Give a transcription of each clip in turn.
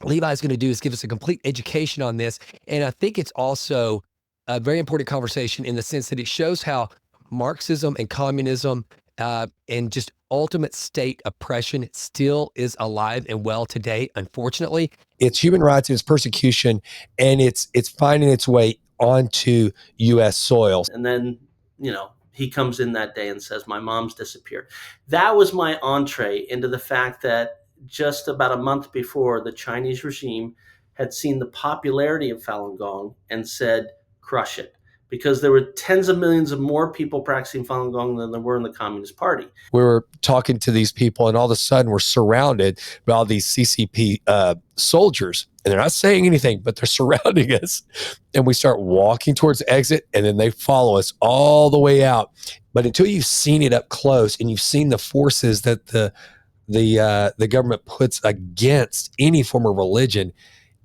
Levi is going to do is give us a complete education on this. And I think it's also a very important conversation in the sense that it shows how Marxism and communism and just ultimate state oppression still is alive and well today, unfortunately. It's human rights and it's persecution, and it's finding its way onto U.S. soil. And then, he comes in that day and says, my mom's disappeared. That was my entree into the fact that just about a month before, the Chinese regime had seen the popularity of Falun Gong and said, crush it. Because there were tens of millions of more people practicing Falun Gong than there were in the Communist Party. We were talking to these people, and all of a sudden we're surrounded by all these CCP soldiers, and they're not saying anything, but they're surrounding us. And we start walking towards the exit, and then they follow us all the way out. But until you've seen it up close and you've seen the forces that the government puts against any form of religion,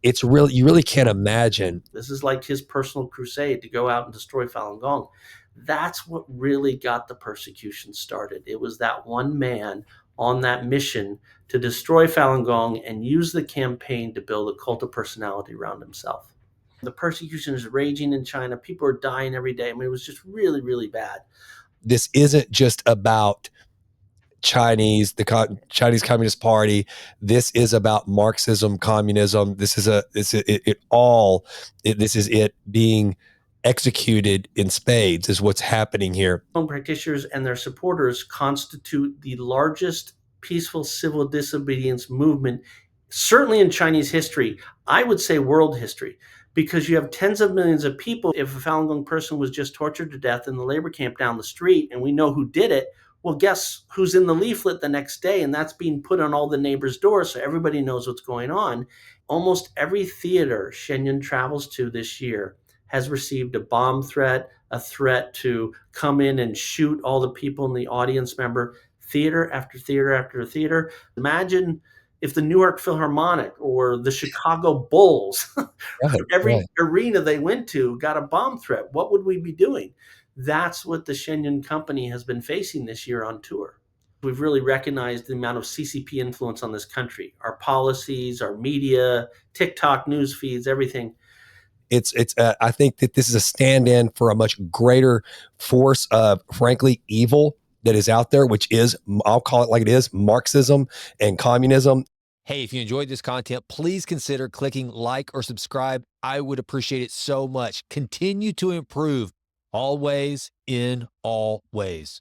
it's really, you really can't imagine. This is like his personal crusade to go out and destroy Falun Gong. That's what really got the persecution started. It was that one man on that mission to destroy Falun Gong and use the campaign to build a cult of personality around himself. The persecution is raging in China. People are dying every day. I mean, it was just really, really bad. This isn't just about Chinese Communist Party. This is about Marxism, communism. This is it being executed in spades is what's happening here. Practitioners and their supporters constitute the largest peaceful civil disobedience movement, certainly in Chinese history. I would say world history, because you have tens of millions of people. If a Falun Gong person was just tortured to death in the labor camp down the street, and we know who did it, well, guess who's in the leaflet the next day? And that's being put on all the neighbors' doors so everybody knows what's going on. Almost every theater Shenyang travels to this year has received a bomb threat, a threat to come in and shoot all the people in the audience member, theater after theater after theater. Imagine if the Newark Philharmonic or the Chicago Bulls, every arena they went to got a bomb threat. What would we be doing? That's what the Sheen Company has been facing this year on tour. We've really recognized the amount of CCP influence on this country, our policies, our media, TikTok news feeds, everything. I think that this is a stand-in for a much greater force of, frankly, evil that is out there, which is, I'll call it like it is, Marxism and communism. Hey, if you enjoyed this content, please consider clicking like or subscribe. I would appreciate it so much. Continue to improve, always in all ways.